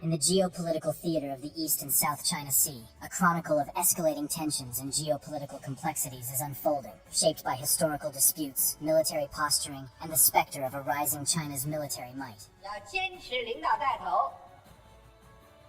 In the geopolitical theater of the East and South China Sea, a chronicle of escalating tensions and geopolitical complexities is unfolding, shaped by historical disputes, military posturing, and the specter of a rising China's military might. 要坚持领导带头，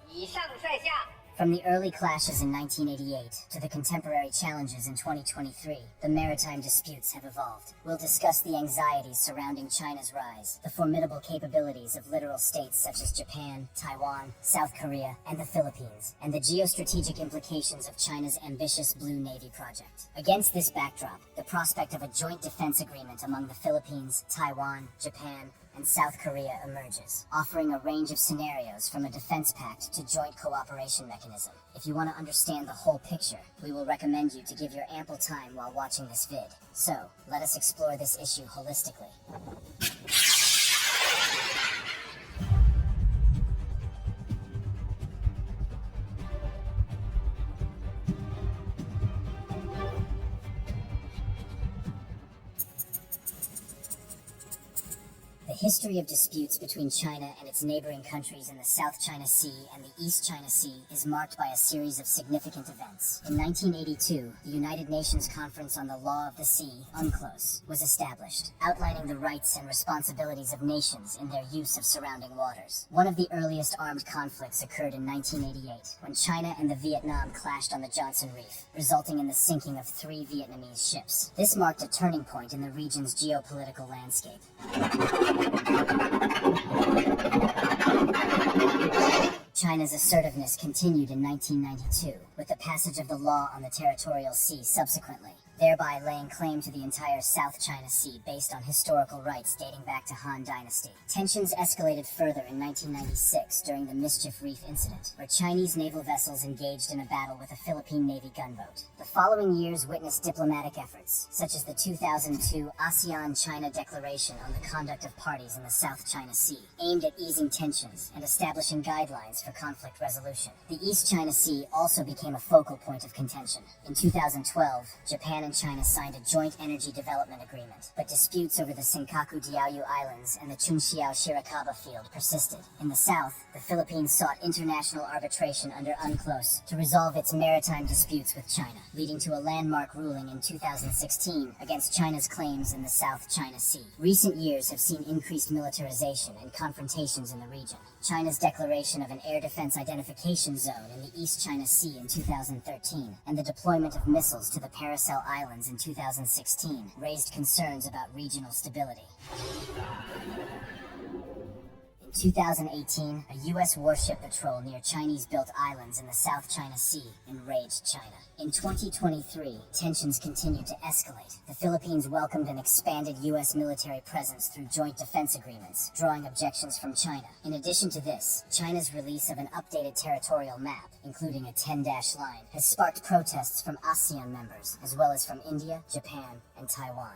以上率下。 From the early clashes in 1988 to the contemporary challenges in 2023, the maritime disputes have evolved. We'll discuss the anxieties surrounding China's rise, the formidable capabilities of littoral states such as Japan, Taiwan, South Korea, and the Philippines, and the geostrategic implications of China's ambitious Blue Navy project. Against this backdrop, the prospect of a joint defense agreement among the Philippines, Taiwan, Japan, and South Korea emerges, offering a range of scenarios from a defense pact to joint cooperation mechanism. If you want to understand the whole picture, we will recommend you to give your ample time while watching this vid. So, let us explore this issue holistically. The history of disputes between China and its neighboring countries in the South China Sea and the East China Sea is marked by a series of significant events. In 1982, the United Nations Conference on the Law of the Sea, UNCLOS, was established, outlining the rights and responsibilities of nations in their use of surrounding waters. One of the earliest armed conflicts occurred in 1988, when China and the Vietnam clashed on the Johnson Reef, resulting in the sinking of 3 Vietnamese ships. This marked a turning point in the region's geopolitical landscape. China's assertiveness continued in 1992, with the passage of the Law on the Territorial Sea subsequently, thereby laying claim to the entire South China Sea based on historical rights dating back to Han Dynasty. Tensions escalated further in 1996 during the Mischief Reef incident, where Chinese naval vessels engaged in a battle with a Philippine Navy gunboat. The following years witnessed diplomatic efforts, such as the 2002 ASEAN-China Declaration on the Conduct of Parties in the South China Sea, aimed at easing tensions and establishing guidelines for conflict resolution. The East China Sea also became a focal point of contention. In 2012, Japan and China signed a joint energy development agreement, but disputes over the Senkaku Diaoyu Islands and the Chunxiao Shirakawa field persisted. In the south, the Philippines sought international arbitration under UNCLOS to resolve its maritime disputes with China, leading to a landmark ruling in 2016 against China's claims in the South China Sea. Recent years have seen increased militarization and confrontations in the region. China's declaration of an air defense identification zone in the East China Sea in 2013, and the deployment of missiles to the Paracel Islands in 2016 raised concerns about regional stability. In 2018, a U.S. warship patrol near Chinese-built islands in the South China Sea enraged China. In 2023, tensions continued to escalate. The Philippines welcomed an expanded U.S. military presence through joint defense agreements, drawing objections from China. In addition to this, China's release of an updated territorial map, including a 10-dash line, has sparked protests from ASEAN members, as well as from India, Japan, and Taiwan.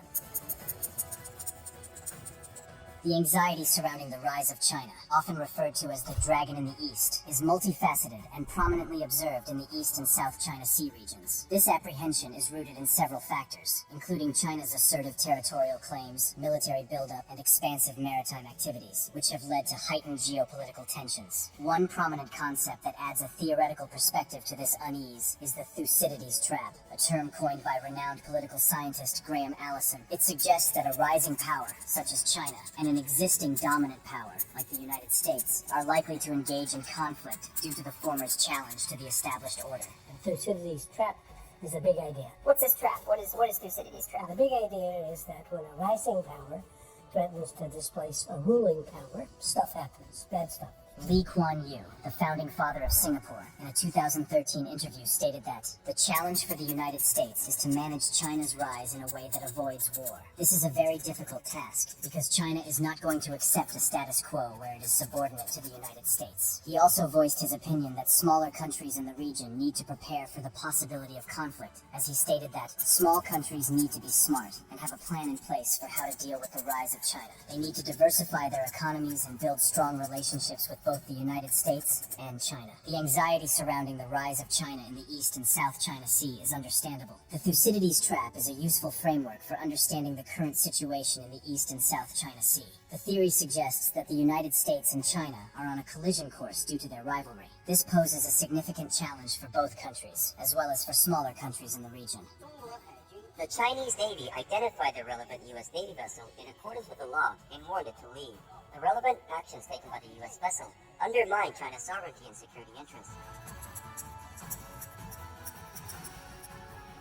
The anxiety surrounding the rise of China, often referred to as the Dragon in the East, is multifaceted and prominently observed in the East and South China Sea regions. This apprehension is rooted in several factors, including China's assertive territorial claims, military buildup, and expansive maritime activities, which have led to heightened geopolitical tensions. One prominent concept that adds a theoretical perspective to this unease is the Thucydides trap, a term coined by renowned political scientist Graham Allison. It suggests that a rising power, such as China, and an existing dominant power, like the United States, are likely to engage in conflict due to the former's challenge to the established order. And Thucydides' trap is a big idea. What's this trap? What is Thucydides' trap? The big idea is that when a rising power threatens to displace a ruling power, stuff happens, bad stuff. Lee Kuan Yew, the founding father of Singapore, in a 2013 interview stated that the challenge for the United States is to manage China's rise in a way that avoids war. This is a very difficult task, because China is not going to accept a status quo where it is subordinate to the United States. He also voiced his opinion that smaller countries in the region need to prepare for the possibility of conflict, as he stated that small countries need to be smart and have a plan in place for how to deal with the rise of China. They need to diversify their economies and build strong relationships with both the United States and China. The anxiety surrounding the rise of China in the East and South China Sea is understandable. The Thucydides trap is a useful framework for understanding the current situation in the East and South China Sea. The theory suggests that the United States and China are on a collision course due to their rivalry. This poses a significant challenge for both countries, as well as for smaller countries in the region. The Chinese Navy identified the relevant U.S. Navy vessel in accordance with the law and warned it to leave. The relevant actions taken by the U.S. vessel undermine China's sovereignty and security interests.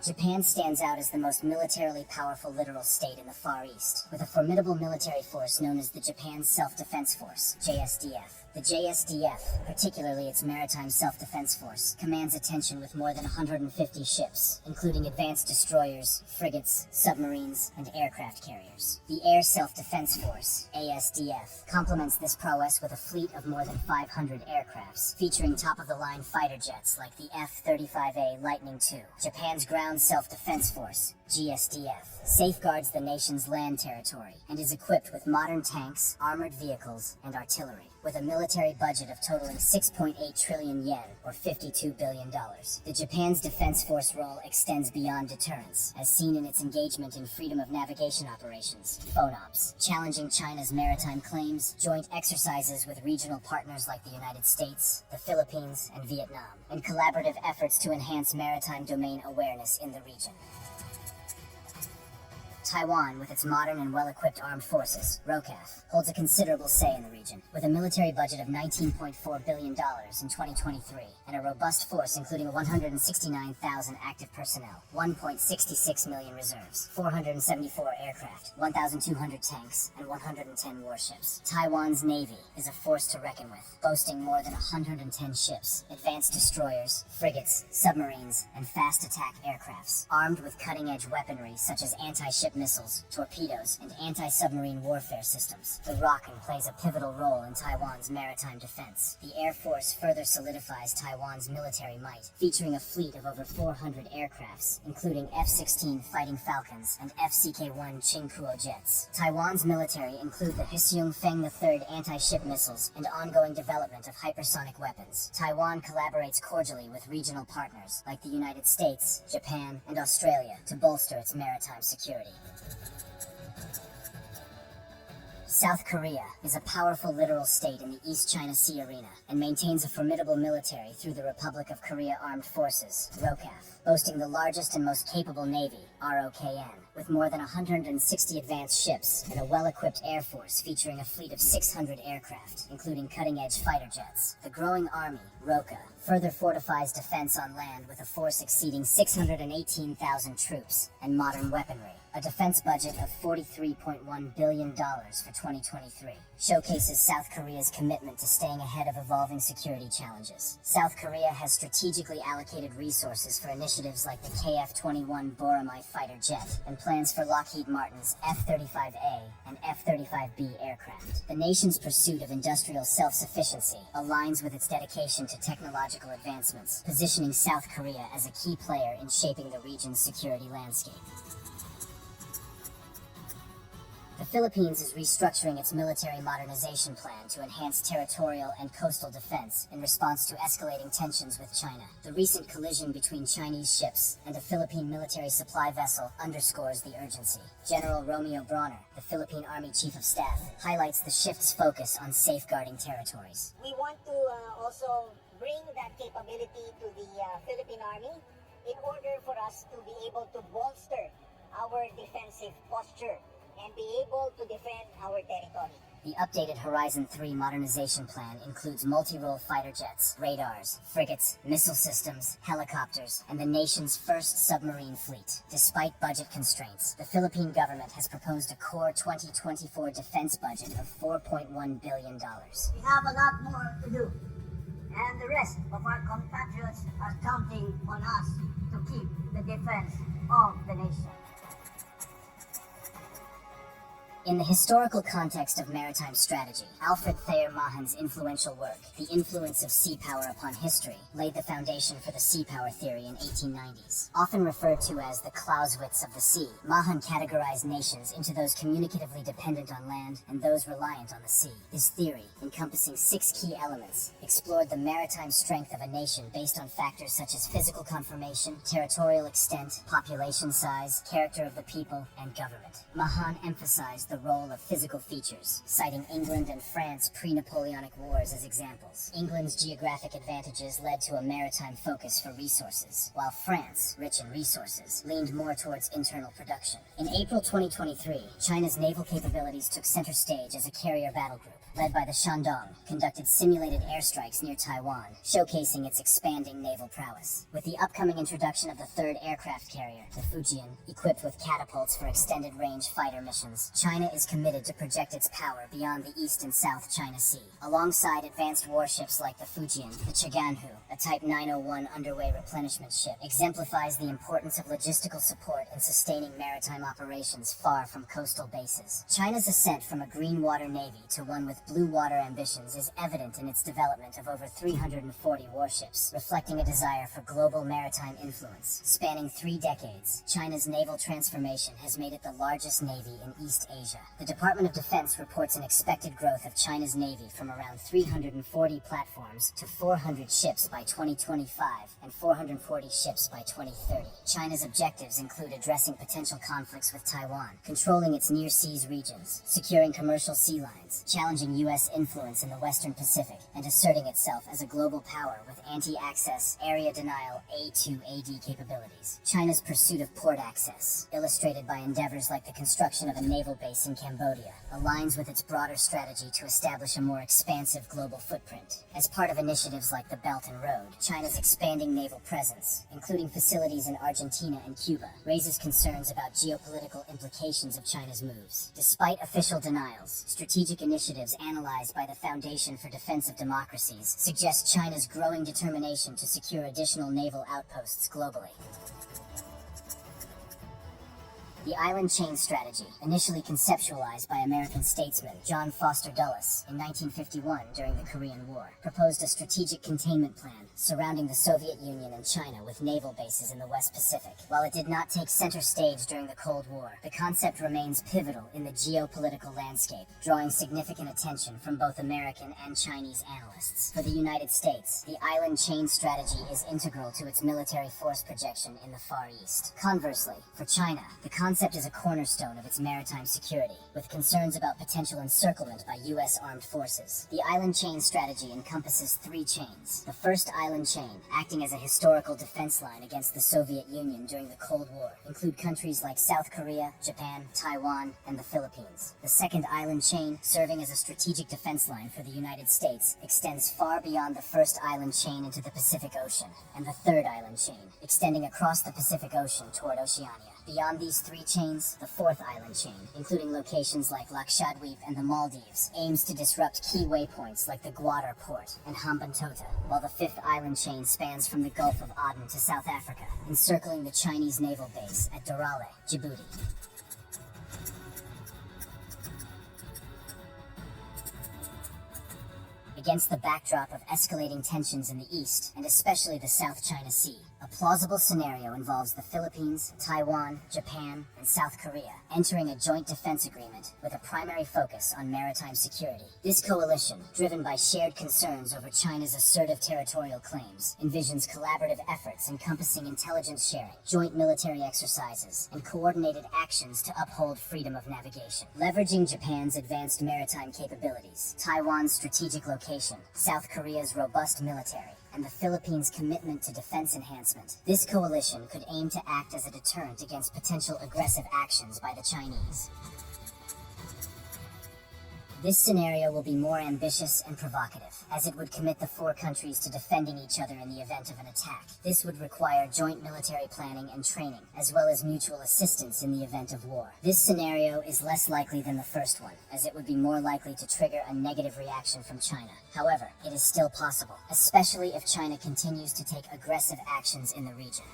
Japan stands out as the most militarily powerful littoral state in the Far East, with a formidable military force known as the Japan Self-Defense Force, JSDF. The JSDF, particularly its Maritime Self-Defense Force, commands attention with more than 150 ships, including advanced destroyers, frigates, submarines, and aircraft carriers. The Air Self-Defense Force, ASDF, complements this prowess with a fleet of more than 500 aircrafts, featuring top-of-the-line fighter jets like the F-35A Lightning II. Japan's Ground Self-Defense Force, GSDF, safeguards the nation's land territory and is equipped with modern tanks, armored vehicles, and artillery. With a military budget of totaling 6.8 trillion yen, or $52 billion. The Japan's defense force role extends beyond deterrence, as seen in its engagement in freedom of navigation operations, FONOPs, challenging China's maritime claims, joint exercises with regional partners like the United States, the Philippines, and Vietnam, and collaborative efforts to enhance maritime domain awareness in the region. Taiwan, with its modern and well-equipped armed forces, ROCAF, holds a considerable say in the region. With a military budget of $19.4 billion in 2023, and a robust force including 169,000 active personnel, 1.66 million reserves, 474 aircraft, 1,200 tanks, and 110 warships. Taiwan's navy is a force to reckon with, boasting more than 110 ships, advanced destroyers, frigates, submarines, and fast attack aircrafts, armed with cutting-edge weaponry such as anti-ship missiles, torpedoes, and anti-submarine warfare systems. The ROCAN plays a pivotal role in Taiwan's maritime defense. The Air Force further solidifies Taiwan's military might, featuring a fleet of over 400 aircrafts, including F-16 Fighting Falcons and FCK-1 Qingkuo jets. Taiwan's military include the Hsiung Feng III anti-ship missiles and ongoing development of hypersonic weapons. Taiwan collaborates cordially with regional partners like the United States, Japan, and Australia to bolster its maritime security. South Korea is a powerful littoral state in the East China Sea arena and maintains a formidable military through the Republic of Korea Armed Forces, ROCAF, boasting the largest and most capable navy, ROKN, with more than 160 advanced ships and a well-equipped air force featuring a fleet of 600 aircraft, including cutting-edge fighter jets. The growing army, ROKA, further fortifies defense on land with a force exceeding 618,000 troops and modern weaponry. A defense budget of $43.1 billion for 2023 showcases South Korea's commitment to staying ahead of evolving security challenges. South Korea has strategically allocated resources for initiatives like the KF-21 Boramae fighter jet and plans for Lockheed Martin's F-35A and F-35B aircraft. The nation's pursuit of industrial self-sufficiency aligns with its dedication to technological advancements, positioning South Korea as a key player in shaping the region's security landscape. The Philippines is restructuring its military modernization plan to enhance territorial and coastal defense in response to escalating tensions with China. The recent collision between Chinese ships and a Philippine military supply vessel underscores the urgency. General Romeo Brawner, the Philippine Army Chief of Staff, highlights the shift's focus on safeguarding territories. We want to also bring that capability to the Philippine Army in order for us to be able to bolster our defensive posture and be able to defend our territory. The updated Horizon 3 modernization plan includes multi-role fighter jets, radars, frigates, missile systems, helicopters, and the nation's first submarine fleet. Despite budget constraints, the Philippine government has proposed a core 2024 defense budget of $4.1 billion. We have a lot more to do, and the rest of our compatriots are counting on us to keep the defense of the nation. In the historical context of maritime strategy, Alfred Thayer Mahan's influential work, The Influence of Sea Power Upon History, laid the foundation for the sea power theory in 1890s. Often referred to as the Clausewitz of the sea, Mahan categorized nations into those communicatively dependent on land and those reliant on the sea. His theory, encompassing 6 key elements, explored the maritime strength of a nation based on factors such as physical conformation, territorial extent, population size, character of the people, and government. Mahan emphasized the role of physical features, citing England and France pre-Napoleonic wars as examples. England's geographic advantages led to a maritime focus for resources, while France, rich in resources, leaned more towards internal production. In April 2023, China's naval capabilities took center stage as a carrier battle group, led by the Shandong, conducted simulated airstrikes near Taiwan, showcasing its expanding naval prowess. With the upcoming introduction of the 3rd aircraft carrier, the Fujian, equipped with catapults for extended-range fighter missions, China is committed to project its power beyond the East and South China Sea. Alongside advanced warships like the Fujian, the Chaganhu, a Type 901 underway replenishment ship, exemplifies the importance of logistical support in sustaining maritime operations far from coastal bases. China's ascent from a green water navy to one with blue water ambitions is evident in its development of over 340 warships, reflecting a desire for global maritime influence. Spanning 3 decades, China's naval transformation has made it the largest navy in East Asia. The Department of Defense reports an expected growth of China's navy from around 340 platforms to 400 ships by 2025 and 440 ships by 2030. China's objectives include addressing potential conflicts with Taiwan, controlling its near seas regions, securing commercial sea lines, challenging U.S. influence in the Western Pacific, and asserting itself as a global power with anti-access, area denial, A2AD capabilities. China's pursuit of port access, illustrated by endeavors like the construction of a naval base in Cambodia, aligns with its broader strategy to establish a more expansive global footprint. As part of initiatives like the Belt and Road, China's expanding naval presence, including facilities in Argentina and Cuba, raises concerns about geopolitical implications of China's moves. Despite official denials, strategic initiatives analyzed by the Foundation for Defense of Democracies suggest China's growing determination to secure additional naval outposts globally. The island chain strategy, initially conceptualized by American statesman John Foster Dulles in 1951 during the Korean War, proposed a strategic containment plan surrounding the Soviet Union and China with naval bases in the West Pacific. While it did not take center stage during the Cold War, the concept remains pivotal in the geopolitical landscape, drawing significant attention from both American and Chinese analysts. For the United States, the island chain strategy is integral to its military force projection in the Far East. Conversely, for China, the concept is a cornerstone of its maritime security, with concerns about potential encirclement by U.S. armed forces. The island chain strategy encompasses 3 chains. The first island chain, acting as a historical defense line against the Soviet Union during the Cold War, include countries like South Korea, Japan, Taiwan, and the Philippines. The second island chain, serving as a strategic defense line for the United States, extends far beyond the first island chain into the Pacific Ocean, and the third island chain, extending across the Pacific Ocean toward Oceania. Beyond these 3 chains, the fourth island chain, including locations like Lakshadweep and the Maldives, aims to disrupt key waypoints like the Gwadar port and Hambantota, while the fifth island chain spans from the Gulf of Aden to South Africa, encircling the Chinese naval base at Dorale, Djibouti. Against the backdrop of escalating tensions in the East, and especially the South China Sea, a plausible scenario involves the Philippines, Taiwan, Japan, and South Korea entering a joint defense agreement with a primary focus on maritime security. This coalition, driven by shared concerns over China's assertive territorial claims, envisions collaborative efforts encompassing intelligence sharing, joint military exercises, and coordinated actions to uphold freedom of navigation. Leveraging Japan's advanced maritime capabilities, Taiwan's strategic location, South Korea's robust military, and the Philippines' commitment to defense enhancement, this coalition could aim to act as a deterrent against potential aggressive actions by the Chinese. This scenario will be more ambitious and provocative, as it would commit the 4 countries to defending each other in the event of an attack. This would require joint military planning and training, as well as mutual assistance in the event of war. This scenario is less likely than the first one, as it would be more likely to trigger a negative reaction from China. However, it is still possible, especially if China continues to take aggressive actions in the region.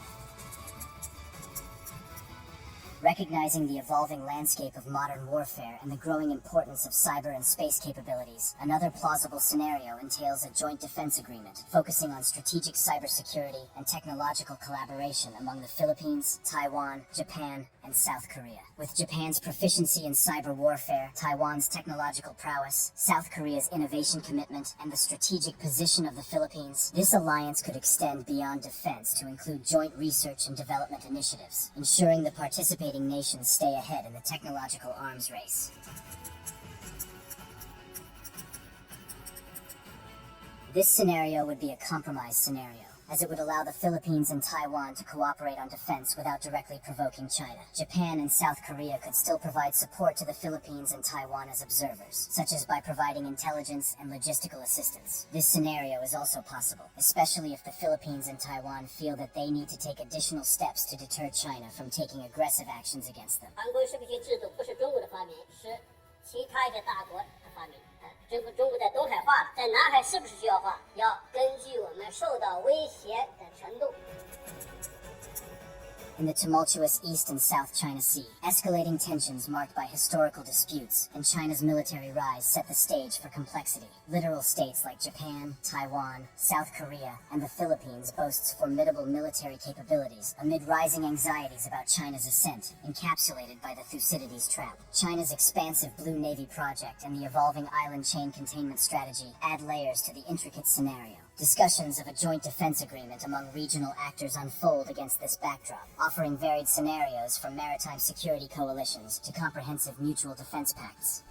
Recognizing the evolving landscape of modern warfare and the growing importance of cyber and space capabilities, another plausible scenario entails a joint defense agreement focusing on strategic cybersecurity and technological collaboration among the Philippines, Taiwan, Japan, and South Korea. With Japan's proficiency in cyber warfare, Taiwan's technological prowess, South Korea's innovation commitment, and the strategic position of the Philippines, this alliance could extend beyond defense to include joint research and development initiatives, ensuring the participating nations stay ahead in the technological arms race. This scenario would be a compromise scenario, as it would allow the Philippines and Taiwan to cooperate on defense without directly provoking China. Japan and South Korea could still provide support to the Philippines and Taiwan as observers, such as by providing intelligence and logistical assistance. This scenario is also possible, especially if the Philippines and Taiwan feel that they need to take additional steps to deter China from taking aggressive actions against them. 韩国识别性制度不是中国的发明，是其他一个大国的发明。中国在东海划了，在南海是不是需要划？要根据我们受到威胁的程度。 In the tumultuous East and South China Sea, escalating tensions marked by historical disputes and China's military rise set the stage for complexity. Literal states like Japan, Taiwan, South Korea, and the Philippines boasts formidable military capabilities amid rising anxieties about China's ascent, encapsulated by the Thucydides trap. China's expansive Blue Navy project and the evolving island chain containment strategy add layers to the intricate scenario. Discussions of a joint defense agreement among regional actors unfold against this backdrop, offering varied scenarios from maritime security coalitions to comprehensive mutual defense pacts.